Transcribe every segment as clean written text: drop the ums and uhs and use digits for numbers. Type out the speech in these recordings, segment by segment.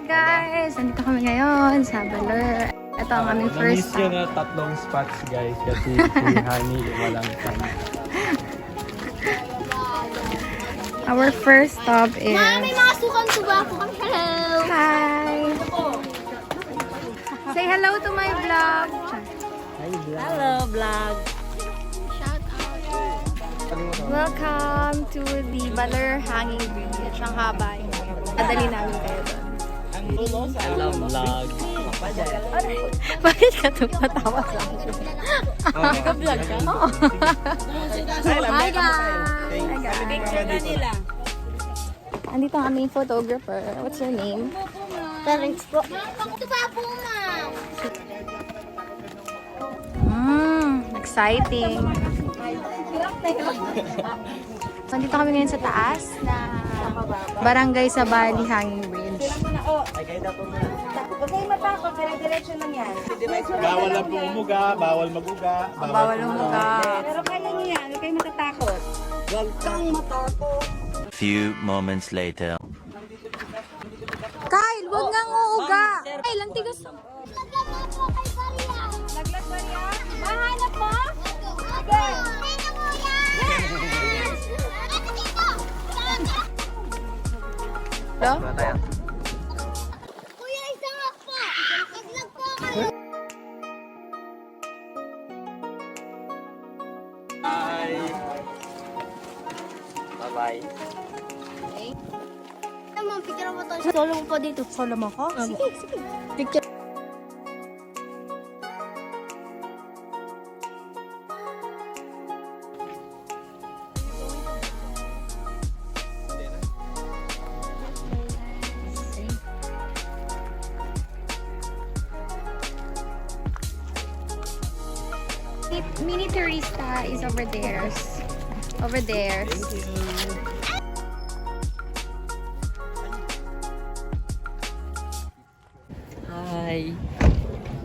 guys! Nandito kami ngayon sa Baler. Ito ang aming first stop. Na tatlong spots guys kasi si Honey walang time. Our first stop is... May mga sukang tuba po kami. Hello! Hi! Say hello to my vlog! Hello, vlog! Shout out! Welcome to the Baler Hanging Bridge. Ang haba yun. Madali namin kayo doon. Hello, vlog! Bakit ka tumatawa sa akin? Nag-vlog ka? Oo. Hi guys! Picture na nila. Andito ang aming photographer. What's your name? Parents po. Tuba po, ma'am. Exciting. Nandito kami ngayon sa taas na barangay sa Bali Hanging Bridge. Huwag kayo matakot, dire-diretso lang yan. Bawal lang pumuga, bawal maguga. Bawal umuga. Pero kaya nyo yan, huwag kayo matatakot. Huwag kang matakot. Few moments later. Kyle, huwag nga uuga. Kyle, ang tigas. Laglag mo po kay Maria. Laglag ba niya? Mahanap mo? Sige. Sino mo yan? Ito dito. Hello? Kuya, isang ako po. Laglag po kayo. Bye-bye. Ma'am, picture mo to. Solo mo po dito. Solo mo ko? Sige, sige. Picture. Mini Turista is over there. Over there. Hi.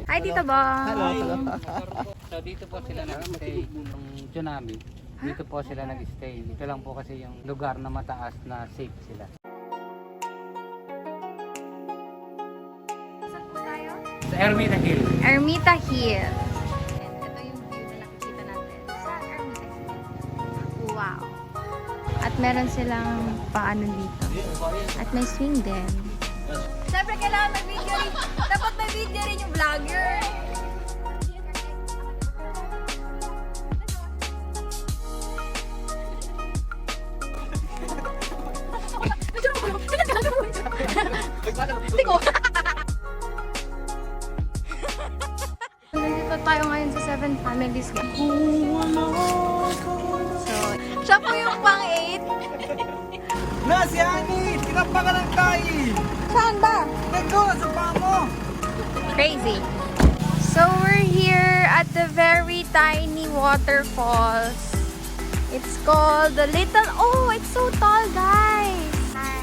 Hi, Tita Bong. So dito po sila nag-stay yung tsunami. Dito po sila nag-stay. Dito lang po kasi yung lugar na mataas na safe sila. Saan po tayo? Sa Ermita Hill. Ermita Hill. And ito yung view na nakikita natin sa Ermita Hill. Wow. At meron silang paano dito. At may swing din. Siyempre kailangan may video rin. Dapat may video rin yung vlogger. Hindi ko. Nandito tayo ngayon sa 7 Families. So, siya po yung pang-8. Na si Honey! Tinapa ka ng kain! Saan ba? Nagdo! Sa paa mo! Crazy. So, we're here at the very tiny waterfalls. It's called the Little... Oh, it's so tall, guys! Hi.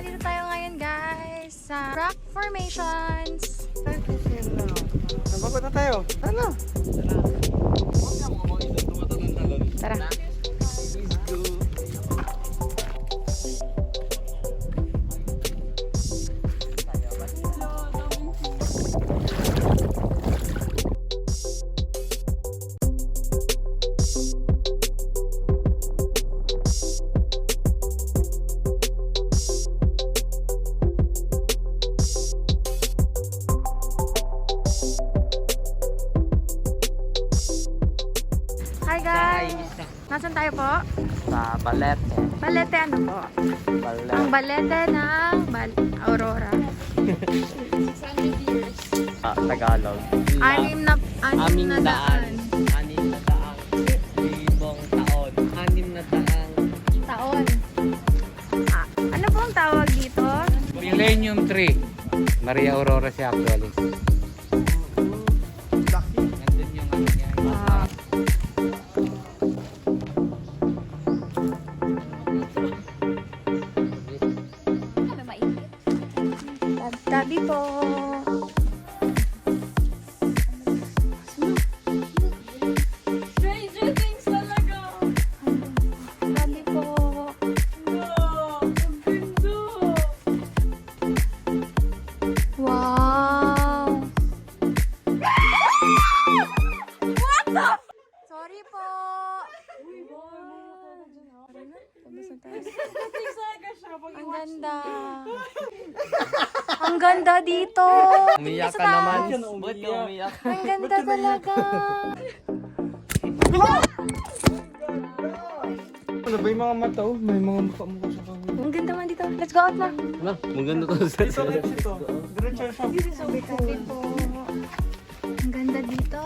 Dito tayo ngayon, guys, sa rock formations. Napagod na tayo. Ano? Tara. Hi guys! Nasaan tayo po? Sa Balete. Balete ano po? Ang balete ng Aurora. Tagalog. Anim na daan. Anim na daang libong taon. Anim na daang Taon. Ano po ang tawag dito? Millennium Tree. Maria Aurora siya actually. Nandun yung ano niya. Tabi po. Doon sa taas. Ang ganda. Ang ganda dito. Umiyak Sa ka naman. taas. Ba't ka umiyak? Ang ganda talaga. Ano ba yung mga mata oh? May mga mukha sa kanya. Ang ganda man dito. Let's go out na. Ano? Maganda to sa Ito, ito. Diretso siya. Sabi po. Ang ganda dito.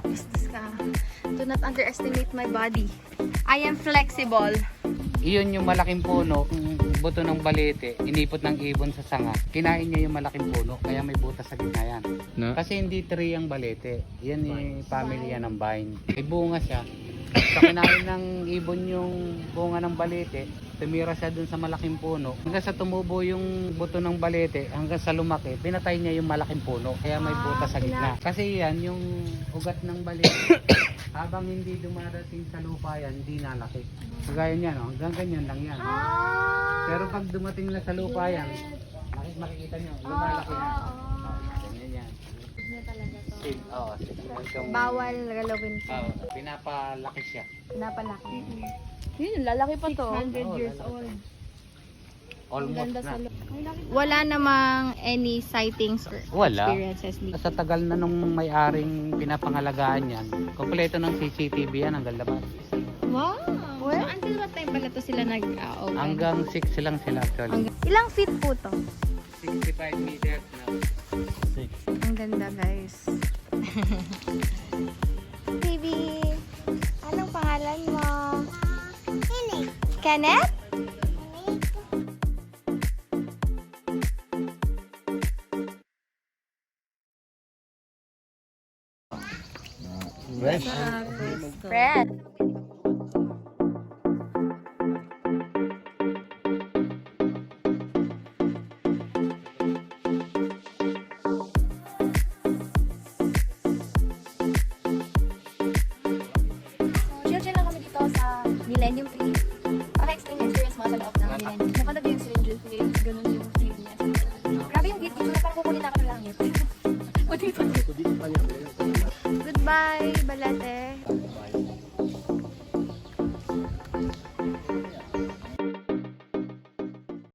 Bastos ka. Do not underestimate my body. I am flexible. Iyon yung malaking puno, yung buto ng balete, inipot ng ibon sa sanga. Kinain niya yung malaking puno, kaya may butas sa gitna yan. No? Kasi hindi tree ang balete. Yan yung family yan ng vine. May bunga siya. So kinain ng ibon yung bunga ng balete, tumira siya dun sa malaking puno. Hanggang sa tumubo yung buto ng balete, hanggang sa lumaki, pinatay niya yung malaking puno. Kaya may butas sa gitna. Kasi yan, yung ugat ng balete, habang hindi dumarating sa lupa yan, hindi nalaki. Kagaya niya, no? Hanggang ganyan lang yan. Pero pag dumating na sa lupa yan, makikita nyo, lumalaki yan. Ganyan yan. Sil, oo. Bawal galawin po. Pinapalaki siya. Pinapalaki. Yun, lalaki pa to. 600 years old. Almost na. Wala namang any sightings or Wala. experiences dito. Sa tagal na nung may-aring pinapangalagaan yan, kompleto ng CCTV yan hanggang labas. Wow! So, until what time pala to sila nag-open? Hanggang 6 lang sila actually. Ilang feet po to? 65 meters na. Ang ganda, guys. Baby, anong pangalan mo? Kenneth? Fred.